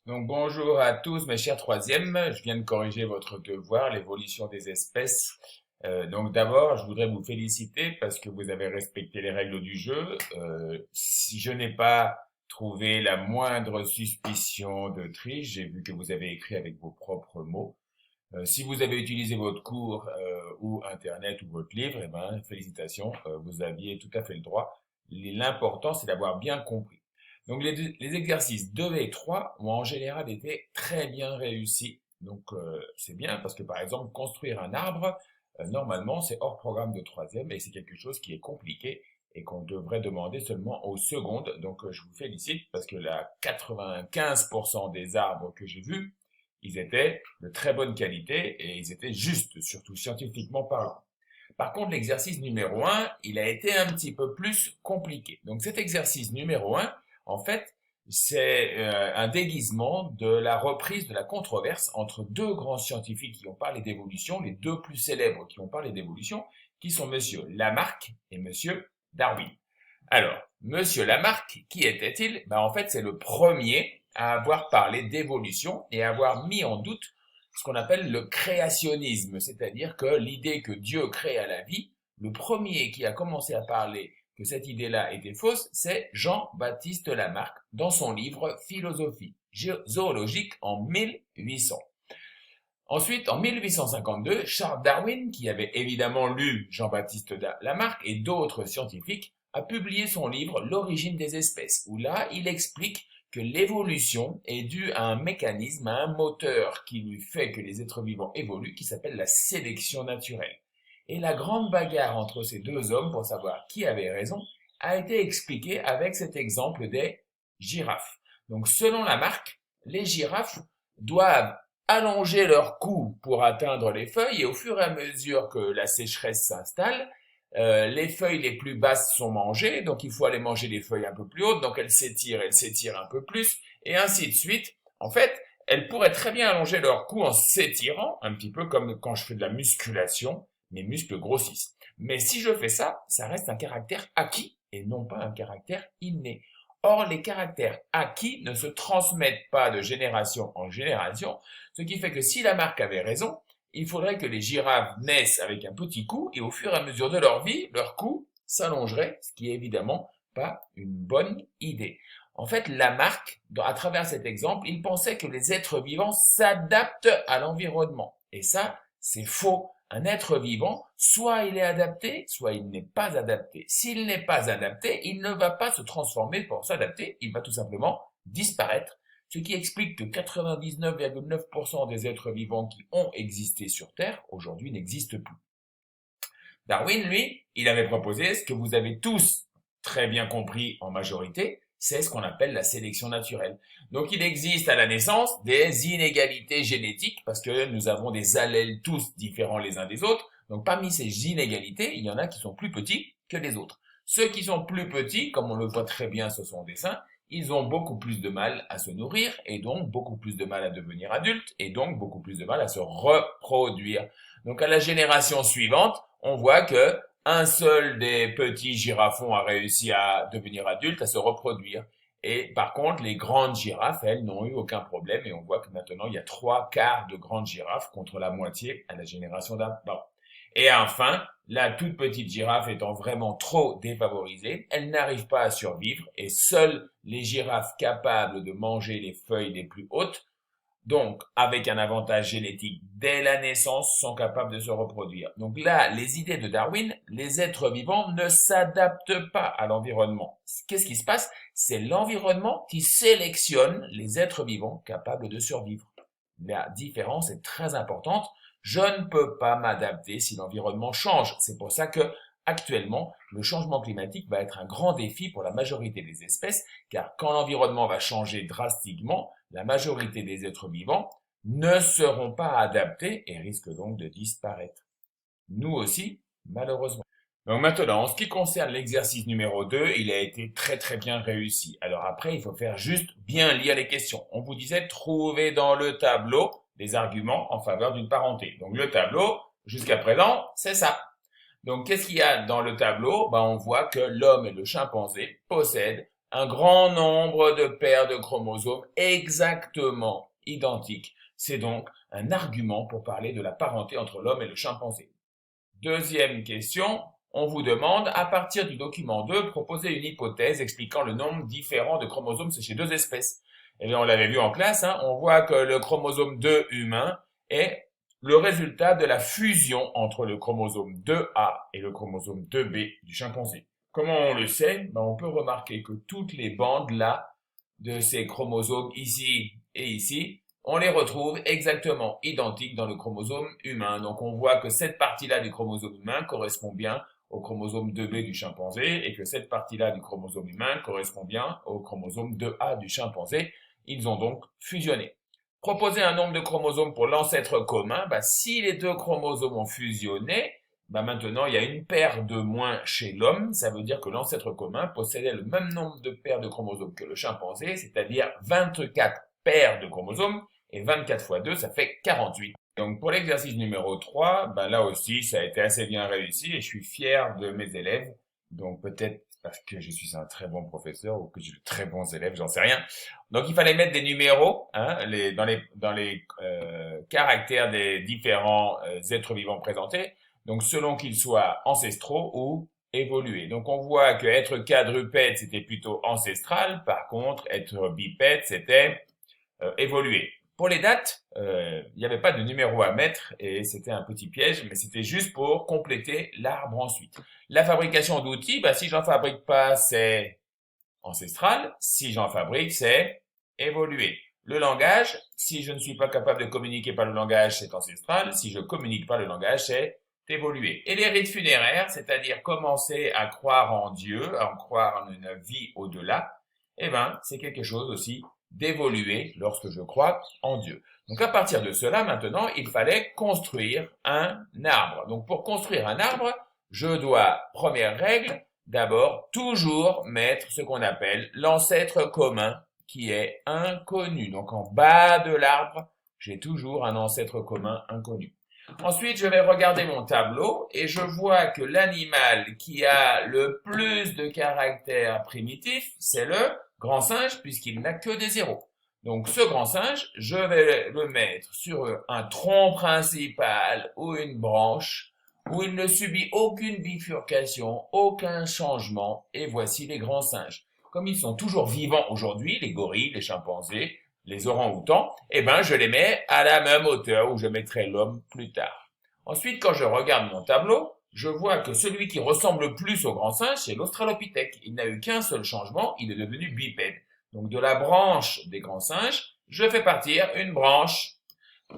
Donc bonjour à tous mes chers troisièmes, je viens de corriger votre devoir, l'évolution des espèces. Donc d'abord, je voudrais vous féliciter parce que vous avez respecté les règles du jeu. Si je n'ai pas trouvé la moindre suspicion de triche, j'ai vu que vous avez écrit avec vos propres mots. Si vous avez utilisé votre cours ou Internet ou votre livre, eh ben, félicitations, vous aviez tout à fait le droit. L'important, c'est d'avoir bien compris. Donc les exercices 2 et 3 ont en général été très bien réussis. Donc c'est bien parce que par exemple, construire un arbre, normalement, c'est hors programme de troisième et c'est quelque chose qui est compliqué et qu'on devrait demander seulement aux secondes. Donc je vous félicite parce que là, 95% des arbres que j'ai vus, ils étaient de très bonne qualité et ils étaient justes, surtout scientifiquement parlant. Par contre, l'exercice numéro un, il a été un petit peu plus compliqué. Donc cet exercice numéro un, en fait, c'est un déguisement de la reprise de la controverse entre deux grands scientifiques qui ont parlé d'évolution, les deux plus célèbres qui ont parlé d'évolution, qui sont monsieur Lamarck et monsieur Darwin. Alors, monsieur Lamarck, qui était-il? Ben, en fait, c'est le premier à avoir parlé d'évolution et à avoir mis en doute ce qu'on appelle le créationnisme, c'est-à-dire que l'idée que Dieu créa la vie, le premier qui a commencé à parler que cette idée-là était fausse, c'est Jean-Baptiste Lamarck dans son livre Philosophie zoologique en 1800. Ensuite, en 1852, Charles Darwin, qui avait évidemment lu Jean-Baptiste Lamarck et d'autres scientifiques, a publié son livre L'origine des espèces, où là, il explique que l'évolution est due à un mécanisme, à un moteur qui lui fait que les êtres vivants évoluent, qui s'appelle la sélection naturelle. Et la grande bagarre entre ces deux hommes pour savoir qui avait raison a été expliquée avec cet exemple des girafes. Donc, selon Lamarck, les girafes doivent allonger leur cou pour atteindre les feuilles et au fur et à mesure que la sécheresse s'installe, les feuilles les plus basses sont mangées, donc il faut aller manger les feuilles un peu plus hautes, donc elles s'étirent un peu plus, et ainsi de suite. En fait, elles pourraient très bien allonger leur cou en s'étirant, un petit peu comme quand je fais de la musculation, mes muscles grossissent. Mais si je fais ça, ça reste un caractère acquis et non pas un caractère inné. Or, les caractères acquis ne se transmettent pas de génération en génération, ce qui fait que si Lamarck avait raison, il faudrait que les girafes naissent avec un petit cou et au fur et à mesure de leur vie, leur cou s'allongerait, ce qui est évidemment pas une bonne idée. En fait, Lamarck, à travers cet exemple, il pensait que les êtres vivants s'adaptent à l'environnement. Et ça, c'est faux. Un être vivant, soit il est adapté, soit il n'est pas adapté. S'il n'est pas adapté, il ne va pas se transformer pour s'adapter, il va tout simplement disparaître, ce qui explique que 99,9% des êtres vivants qui ont existé sur Terre aujourd'hui n'existent plus. Darwin, lui, il avait proposé ce que vous avez tous très bien compris en majorité, c'est ce qu'on appelle la sélection naturelle. Donc il existe à la naissance des inégalités génétiques parce que nous avons des allèles tous différents les uns des autres. Donc parmi ces inégalités, il y en a qui sont plus petits que les autres. Ceux qui sont plus petits, comme on le voit très bien sur son dessin, ils ont beaucoup plus de mal à se nourrir et donc beaucoup plus de mal à devenir adultes et donc beaucoup plus de mal à se reproduire. Donc à la génération suivante, on voit que un seul des petits girafons a réussi à devenir adulte, à se reproduire. Et par contre, les grandes girafes, elles, n'ont eu aucun problème. Et on voit que maintenant, il y a 3/4 de grandes girafes contre la moitié à la génération d'avant. Et enfin, la toute petite girafe étant vraiment trop défavorisée, elle n'arrive pas à survivre et seules les girafes capables de manger les feuilles les plus hautes, donc avec un avantage génétique dès la naissance, sont capables de se reproduire. Donc là, les idées de Darwin, les êtres vivants ne s'adaptent pas à l'environnement. Qu'est-ce qui se passe? C'est l'environnement qui sélectionne les êtres vivants capables de survivre. La différence est très importante. Je ne peux pas m'adapter si l'environnement change. C'est pour ça que actuellement, le changement climatique va être un grand défi pour la majorité des espèces, car quand l'environnement va changer drastiquement, la majorité des êtres vivants ne seront pas adaptés et risquent donc de disparaître. Nous aussi, malheureusement. Donc maintenant, en ce qui concerne l'exercice numéro 2, il a été très très bien réussi. Alors après, il faut faire juste bien lire les questions. On vous disait, trouvez dans le tableau des arguments en faveur d'une parenté. Donc le tableau, jusqu'à présent, c'est ça. Donc qu'est-ce qu'il y a dans le tableau? On voit que l'homme et le chimpanzé possèdent un grand nombre de paires de chromosomes exactement identiques. C'est donc un argument pour parler de la parenté entre l'homme et le chimpanzé. Deuxième question, on vous demande, à partir du document 2, proposer une hypothèse expliquant le nombre différent de chromosomes chez deux espèces. Eh bien, on l'avait vu en classe, hein, on voit que le chromosome 2 humain est le résultat de la fusion entre le chromosome 2A et le chromosome 2B du chimpanzé. Comment on le sait? Ben, on peut remarquer que toutes les bandes là, de ces chromosomes ici et ici, on les retrouve exactement identiques dans le chromosome humain. Donc on voit que cette partie-là du chromosome humain correspond bien au chromosome 2B du chimpanzé et que cette partie-là du chromosome humain correspond bien au chromosome 2A du chimpanzé. Ils ont donc fusionné. Proposer un nombre de chromosomes pour l'ancêtre commun, si les deux chromosomes ont fusionné, maintenant il y a une paire de moins chez l'homme, ça veut dire que l'ancêtre commun possédait le même nombre de paires de chromosomes que le chimpanzé, c'est-à-dire 24 paires de chromosomes, et 24 fois 2, ça fait 48. Donc pour l'exercice numéro 3, là aussi, ça a été assez bien réussi et je suis fier de mes élèves. Donc peut-être parce que je suis un très bon professeur ou que j'ai de très bons élèves, j'en sais rien. Donc il fallait mettre des numéros dans les caractères des différents êtres vivants présentés. Donc selon qu'ils soient ancestraux ou évolués. Donc on voit que être quadrupède, c'était plutôt ancestral. Par contre, être bipède, c'était évolué. Pour les dates, il n'y avait pas de numéro à mettre et c'était un petit piège, mais c'était juste pour compléter l'arbre ensuite. La fabrication d'outils, si j'en fabrique pas, c'est ancestral. Si j'en fabrique, c'est évolué. Le langage, si je ne suis pas capable de communiquer par le langage, c'est ancestral. Si je communique par le langage, c'est évolué. Et les rites funéraires, c'est-à-dire commencer à croire en Dieu, à en croire en une vie au-delà, c'est quelque chose aussi d'évoluer lorsque je crois en Dieu. Donc à partir de cela, maintenant, il fallait construire un arbre. Donc pour construire un arbre, je dois, première règle, d'abord toujours mettre ce qu'on appelle l'ancêtre commun qui est inconnu. Donc en bas de l'arbre, j'ai toujours un ancêtre commun inconnu. Ensuite, je vais regarder mon tableau et je vois que l'animal qui a le plus de caractères primitifs, c'est le grand singe puisqu'il n'a que des zéros. Donc ce grand singe, je vais le mettre sur un tronc principal ou une branche où il ne subit aucune bifurcation, aucun changement, et voici les grands singes. Comme ils sont toujours vivants aujourd'hui, les gorilles, les chimpanzés, les orang-outans, je les mets à la même hauteur où je mettrai l'homme plus tard. Ensuite, quand je regarde mon tableau, je vois que celui qui ressemble le plus au grand singe, c'est l'australopithèque. Il n'a eu qu'un seul changement, il est devenu bipède. Donc de la branche des grands singes, je fais partir une branche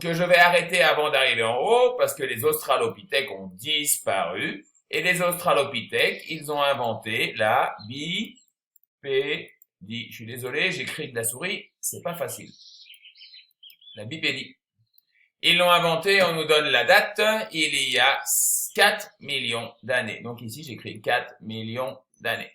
que je vais arrêter avant d'arriver en haut parce que les australopithèques ont disparu. Et les australopithèques, ils ont inventé la bipédie. Je suis désolé, j'écris de la souris, c'est pas facile. La bipédie. Ils l'ont inventé, on nous donne la date, il y a 4 millions d'années. Donc ici, j'écris 4 millions d'années.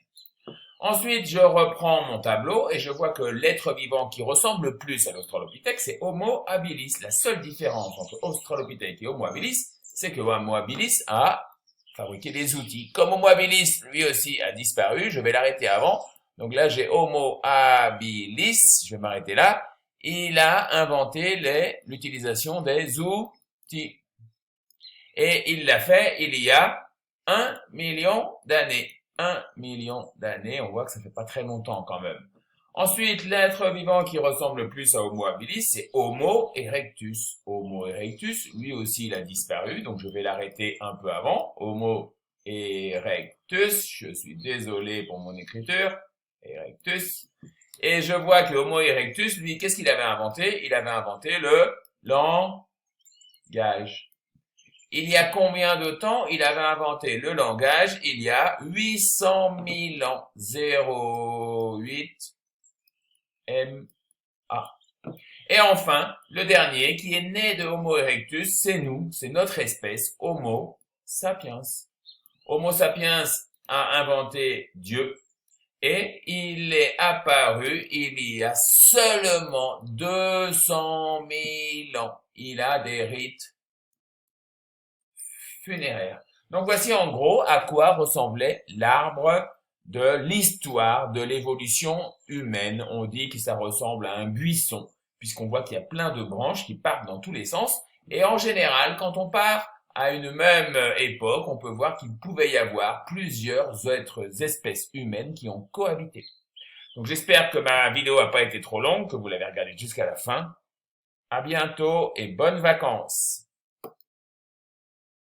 Ensuite, je reprends mon tableau et je vois que l'être vivant qui ressemble le plus à l'australopithèque, c'est Homo habilis. La seule différence entre australopithèque et Homo habilis, c'est que Homo habilis a fabriqué des outils. Comme Homo habilis, lui aussi, a disparu, je vais l'arrêter avant. Donc là, j'ai Homo habilis, je vais m'arrêter là. Il a inventé l'utilisation des outils. Et il l'a fait il y a 1 million d'années. 1 million d'années, on voit que ça fait pas très longtemps quand même. Ensuite, l'être vivant qui ressemble le plus à Homo habilis, c'est Homo erectus. Homo erectus, lui aussi, il a disparu, donc je vais l'arrêter un peu avant. Homo erectus, je suis désolé pour mon écriture, erectus. Et je vois que Homo erectus, lui, qu'est-ce qu'il avait inventé? Il avait inventé le langage. Il y a combien de temps il avait inventé le langage? Il y a 800 000 ans. 08 MA. Et enfin, le dernier qui est né de Homo erectus, c'est nous, c'est notre espèce, Homo sapiens. Homo sapiens a inventé Dieu et il est apparu il y a seulement 200 000 ans. Il a des rites funéraire. Donc voici en gros à quoi ressemblait l'arbre de l'histoire de l'évolution humaine. On dit que ça ressemble à un buisson, puisqu'on voit qu'il y a plein de branches qui partent dans tous les sens. Et en général, quand on part à une même époque, on peut voir qu'il pouvait y avoir plusieurs autres espèces humaines qui ont cohabité. Donc j'espère que ma vidéo n'a pas été trop longue, que vous l'avez regardée jusqu'à la fin. À bientôt et bonnes vacances!